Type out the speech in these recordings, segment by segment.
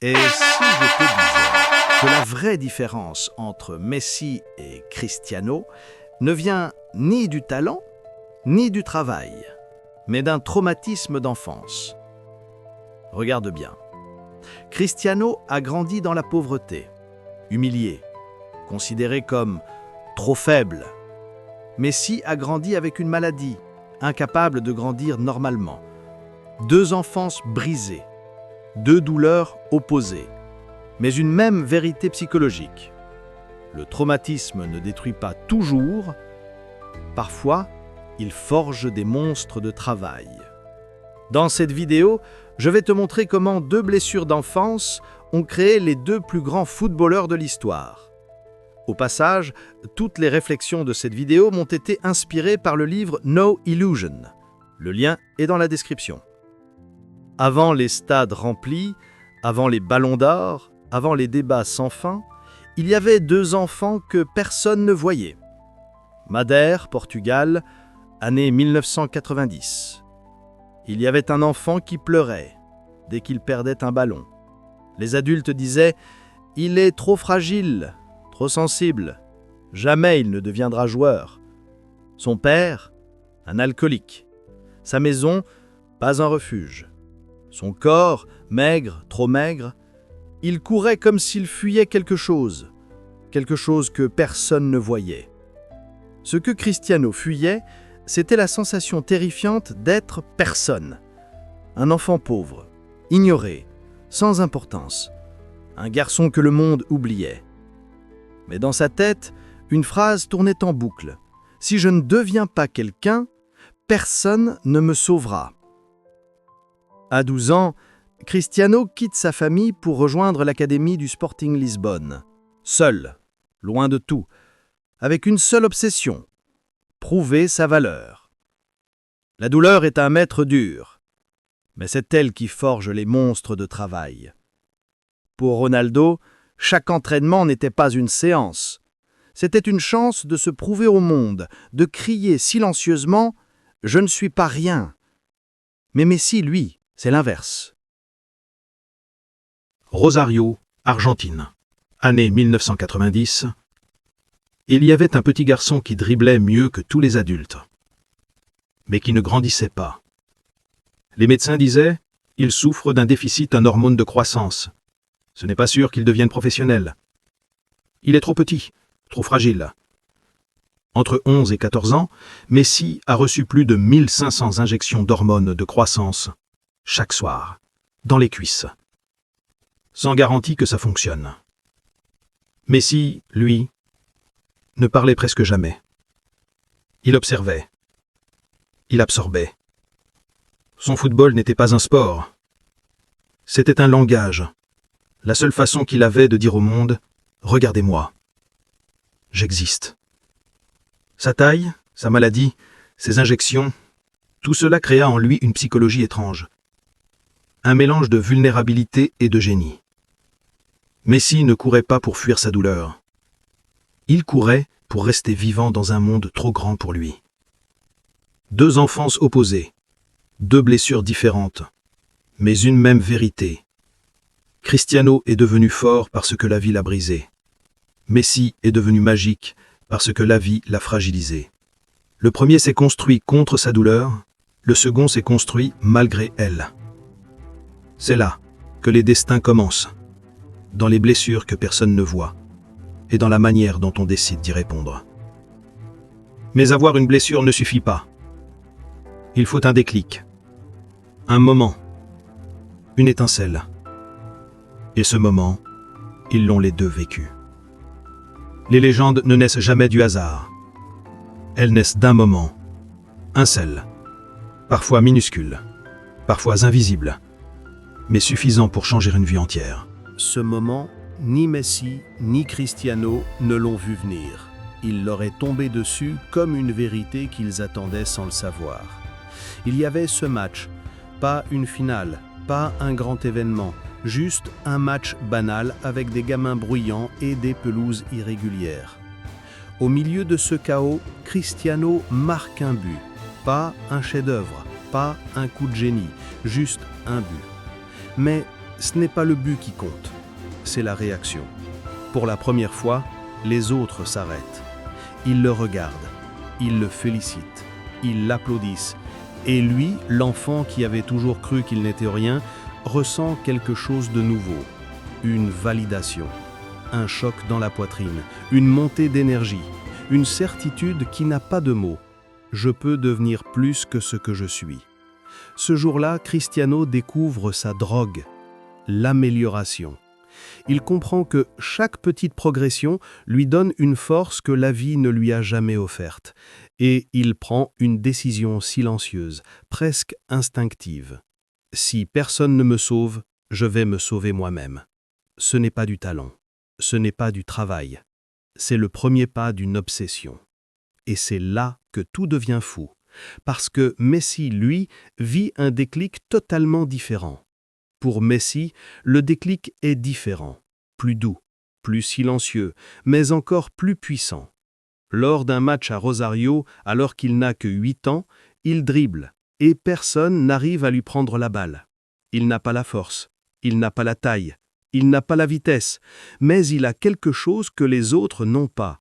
Et si je te disais que la vraie différence entre Messi et Cristiano ne vient ni du talent, ni du travail, mais d'un traumatisme d'enfance. Regarde bien. Cristiano a grandi dans la pauvreté, humilié, considéré comme trop faible. Messi a grandi avec une maladie, incapable de grandir normalement. Deux enfances brisées, deux douleurs opposées, mais une même vérité psychologique. Le traumatisme ne détruit pas toujours, parfois, il forge des monstres de travail. Dans cette vidéo, je vais te montrer comment deux blessures d'enfance ont créé les deux plus grands footballeurs de l'histoire. Au passage, toutes les réflexions de cette vidéo m'ont été inspirées par le livre No Illusion. Le lien est dans la description. Avant les stades remplis, avant les ballons d'or, avant les débats sans fin, il y avait deux enfants que personne ne voyait. Madère, Portugal, année 1990. Il y avait un enfant qui pleurait dès qu'il perdait un ballon. Les adultes disaient « Il est trop fragile, trop sensible, jamais il ne deviendra joueur. » Son père, un alcoolique. Sa maison, pas un refuge. Son corps, maigre, trop maigre, il courait comme s'il fuyait quelque chose que personne ne voyait. Ce que Cristiano fuyait, c'était la sensation terrifiante d'être personne. Un enfant pauvre, ignoré, sans importance. Un garçon que le monde oubliait. Mais dans sa tête, une phrase tournait en boucle. « Si je ne deviens pas quelqu'un, personne ne me sauvera. » À 12 ans, Cristiano quitte sa famille pour rejoindre l'académie du Sporting Lisbonne. Seul, loin de tout, avec une seule obsession, prouver sa valeur. La douleur est un maître dur, mais c'est elle qui forge les monstres de travail. Pour Ronaldo, chaque entraînement n'était pas une séance. C'était une chance de se prouver au monde, de crier silencieusement « Je ne suis pas rien ». Mais Messi, lui, c'est l'inverse. Rosario, Argentine. Année 1990. Il y avait un petit garçon qui driblait mieux que tous les adultes, mais qui ne grandissait pas. Les médecins disaient « Il souffre d'un déficit en hormones de croissance. Ce n'est pas sûr qu'il devienne professionnel. Il est trop petit, trop fragile. » Entre 11 et 14 ans, Messi a reçu plus de 1500 injections d'hormones de croissance chaque soir, dans les cuisses, sans garantie que ça fonctionne. Messi, lui, ne parlait presque jamais. Il observait. Il absorbait. Son football n'était pas un sport. C'était un langage. La seule façon qu'il avait de dire au monde « Regardez-moi. J'existe. » Sa taille, sa maladie, ses injections, tout cela créa en lui une psychologie étrange. Un mélange de vulnérabilité et de génie. Messi ne courait pas pour fuir sa douleur. Il courait pour rester vivant dans un monde trop grand pour lui. Deux enfances opposées, deux blessures différentes, mais une même vérité. Cristiano est devenu fort parce que la vie l'a brisé. Messi est devenu magique parce que la vie l'a fragilisé. Le premier s'est construit contre sa douleur, le second s'est construit malgré elle. C'est là que les destins commencent, dans les blessures que personne ne voit, et dans la manière dont on décide d'y répondre. Mais avoir une blessure ne suffit pas. Il faut un déclic, un moment, une étincelle. Et ce moment, ils l'ont les deux vécu. Les légendes ne naissent jamais du hasard. Elles naissent d'un moment, un seul, parfois minuscule, parfois invisible, mais suffisant pour changer une vie entière. Ce moment, ni Messi ni Cristiano ne l'ont vu venir. Il leur est tombé dessus comme une vérité qu'ils attendaient sans le savoir. Il y avait ce match, pas une finale, pas un grand événement, juste un match banal avec des gamins bruyants et des pelouses irrégulières. Au milieu de ce chaos, Cristiano marque un but, pas un chef-d'œuvre, pas un coup de génie, juste un but. Mais Ce n'est pas le but qui compte, c'est la réaction. Pour la première fois, les autres s'arrêtent. Ils le regardent, ils le félicitent, ils l'applaudissent. Et lui, l'enfant qui avait toujours cru qu'il n'était rien, ressent quelque chose de nouveau. Une validation, un choc dans la poitrine, une montée d'énergie, une certitude qui n'a pas de mots. Je peux devenir plus que ce que je suis. Ce jour-là, Cristiano découvre sa drogue, l'amélioration. Il comprend que chaque petite progression lui donne une force que la vie ne lui a jamais offerte. Et il prend une décision silencieuse, presque instinctive. Si personne ne me sauve, je vais me sauver moi-même. Ce n'est pas du talent, ce n'est pas du travail. C'est le premier pas d'une obsession. Et c'est là que tout devient fou. Parce que Messi, lui, vit un déclic totalement différent. Pour Messi, le déclic est différent, plus doux, plus silencieux, mais encore plus puissant. Lors d'un match à Rosario, alors qu'il n'a que 8 ans, il dribble, et personne n'arrive à lui prendre la balle. Il n'a pas la force, il n'a pas la taille, il n'a pas la vitesse, mais il a quelque chose que les autres n'ont pas.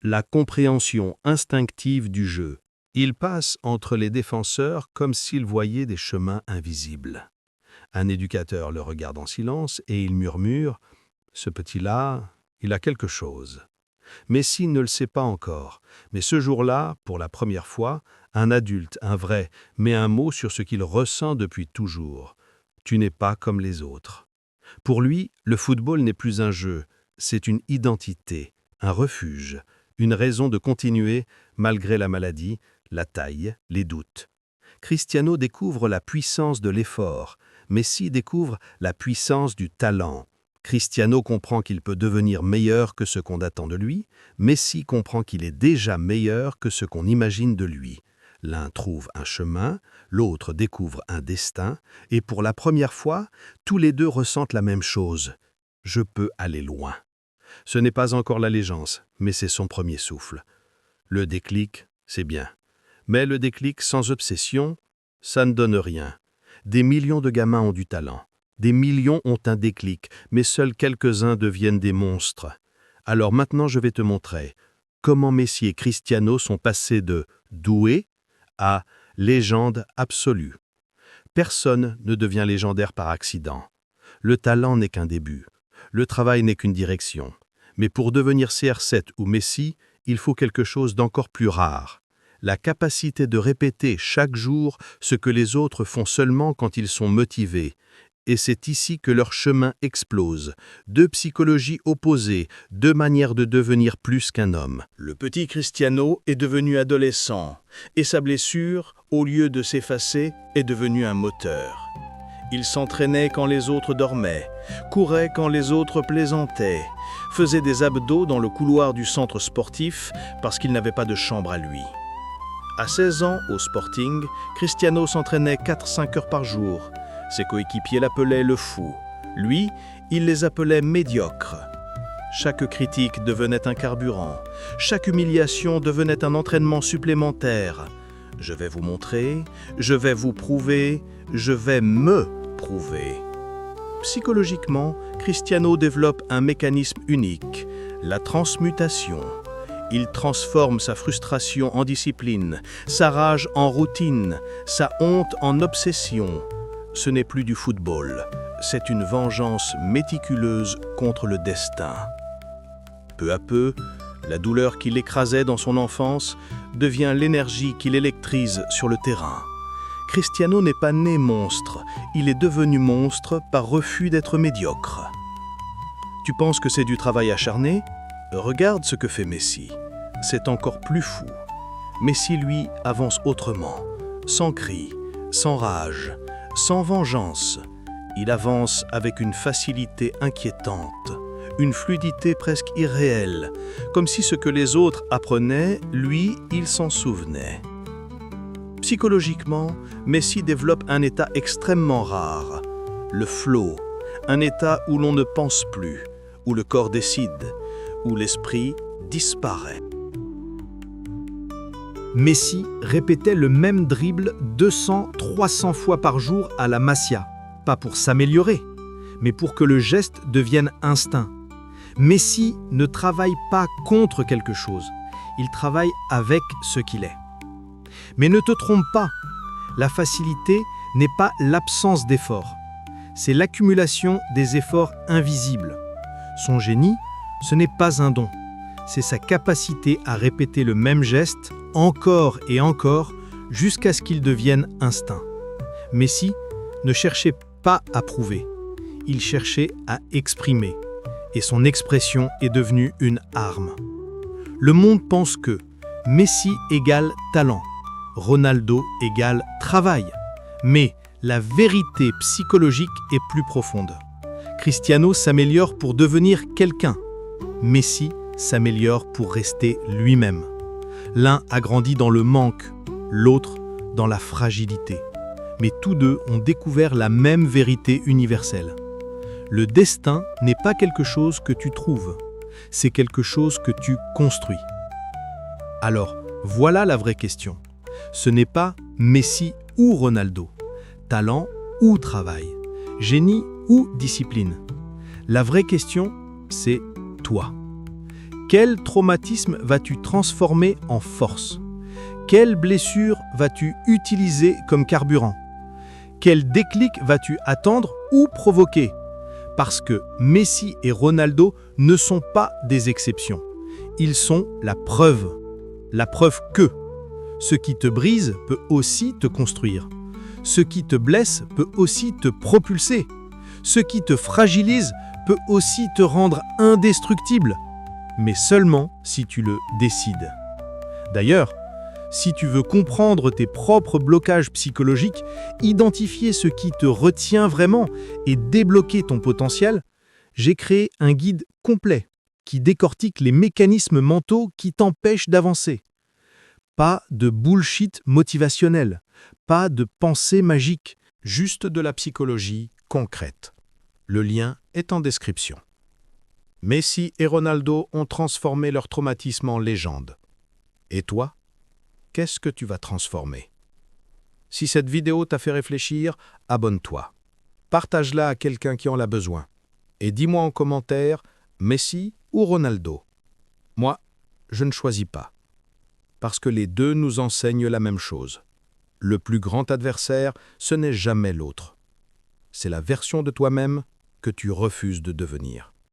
La compréhension instinctive du jeu. Il passe entre les défenseurs comme s'il voyait des chemins invisibles. Un éducateur le regarde en silence et il murmure « Ce petit-là, il a quelque chose ». Messi ne le sait pas encore, mais ce jour-là, pour la première fois, un adulte, un vrai, met un mot sur ce qu'il ressent depuis toujours. « Tu n'es pas comme les autres ». Pour lui, le football n'est plus un jeu, c'est une identité, un refuge, une raison de continuer malgré la maladie, la taille, les doutes. Cristiano découvre la puissance de l'effort, Messi découvre la puissance du talent. Cristiano comprend qu'il peut devenir meilleur que ce qu'on attend de lui, Messi comprend qu'il est déjà meilleur que ce qu'on imagine de lui. L'un trouve un chemin, l'autre découvre un destin, et pour la première fois, tous les deux ressentent la même chose. Je peux aller loin. Ce n'est pas encore l'allégeance, mais c'est son premier souffle. Le déclic, c'est bien. Mais le déclic sans obsession, ça ne donne rien. Des millions de gamins ont du talent. Des millions ont un déclic, mais seuls quelques-uns deviennent des monstres. Alors maintenant, je vais te montrer comment Messi et Cristiano sont passés de doués à légende absolue. Personne ne devient légendaire par accident. Le talent n'est qu'un début. Le travail n'est qu'une direction. Mais pour devenir CR7 ou Messi, il faut quelque chose d'encore plus rare. La capacité de répéter chaque jour ce que les autres font seulement quand ils sont motivés. Et c'est ici que leur chemin explose. Deux psychologies opposées, deux manières de devenir plus qu'un homme. Le petit Cristiano est devenu adolescent, et sa blessure, au lieu de s'effacer, est devenue un moteur. Il s'entraînait quand les autres dormaient, courait quand les autres plaisantaient, faisait des abdos dans le couloir du centre sportif parce qu'il n'avait pas de chambre à lui. À 16 ans, au Sporting, Cristiano s'entraînait 4-5 heures par jour. Ses coéquipiers l'appelaient le fou. Lui, il les appelait médiocres. Chaque critique devenait un carburant. Chaque humiliation devenait un entraînement supplémentaire. Je vais vous montrer, je vais vous prouver, je vais me prouver. Psychologiquement, Cristiano développe un mécanisme unique, la transmutation. Il transforme sa frustration en discipline, sa rage en routine, sa honte en obsession. Ce n'est plus du football, c'est une vengeance méticuleuse contre le destin. Peu à peu, la douleur qui l'écrasait dans son enfance devient l'énergie qui l'électrise sur le terrain. Cristiano n'est pas né monstre, il est devenu monstre par refus d'être médiocre. Tu penses que c'est du travail acharné ? Regarde ce que fait Messi. C'est encore plus fou. Messi, lui, avance autrement, sans cri, sans rage, sans vengeance. Il avance avec une facilité inquiétante, une fluidité presque irréelle, comme si ce que les autres apprenaient, lui, il s'en souvenait. Psychologiquement, Messi développe un état extrêmement rare, le flow, un état où l'on ne pense plus, où le corps décide, où l'esprit disparaît. Messi répétait le même dribble 200-300 fois par jour à la Masia, pas pour s'améliorer, mais pour que le geste devienne instinct. Messi ne travaille pas contre quelque chose, il travaille avec ce qu'il est. Mais ne te trompe pas, la facilité n'est pas l'absence d'efforts, c'est l'accumulation des efforts invisibles. Son génie, ce n'est pas un don, c'est sa capacité à répéter le même geste encore et encore jusqu'à ce qu'il devienne instinct. Messi ne cherchait pas à prouver, il cherchait à exprimer, et son expression est devenue une arme. Le monde pense que Messi égale talent, Ronaldo égale travail, mais la vérité psychologique est plus profonde. Cristiano s'améliore pour devenir quelqu'un, Messi s'améliore pour rester lui-même. L'un a grandi dans le manque, l'autre dans la fragilité. Mais tous deux ont découvert la même vérité universelle. Le destin n'est pas quelque chose que tu trouves, c'est quelque chose que tu construis. Alors, voilà la vraie question. Ce n'est pas Messi ou Ronaldo, talent ou travail, génie ou discipline. La vraie question, c'est toi. Quel traumatisme vas-tu transformer en force? Quelle blessure vas-tu utiliser comme carburant? Quel déclic vas-tu attendre ou provoquer? Parce que Messi et Ronaldo ne sont pas des exceptions. Ils sont la preuve. La preuve que ce qui te brise peut aussi te construire. Ce qui te blesse peut aussi te propulser. Ce qui te fragilise peut aussi te rendre indestructible. Mais seulement si tu le décides. D'ailleurs, si tu veux comprendre tes propres blocages psychologiques, identifier ce qui te retient vraiment et débloquer ton potentiel, j'ai créé un guide complet qui décortique les mécanismes mentaux qui t'empêchent d'avancer. Pas de bullshit motivationnel, pas de pensée magique, juste de la psychologie concrète. Le lien est en description. Messi et Ronaldo ont transformé leur traumatisme en légende. Et toi? Qu'est-ce que tu vas transformer? Si cette vidéo t'a fait réfléchir, abonne-toi. Partage-la à quelqu'un qui en a besoin. Et dis-moi en commentaire, Messi ou Ronaldo? Moi, je ne choisis pas. Parce que les deux nous enseignent la même chose. Le plus grand adversaire, ce n'est jamais l'autre. C'est la version de toi-même que tu refuses de devenir.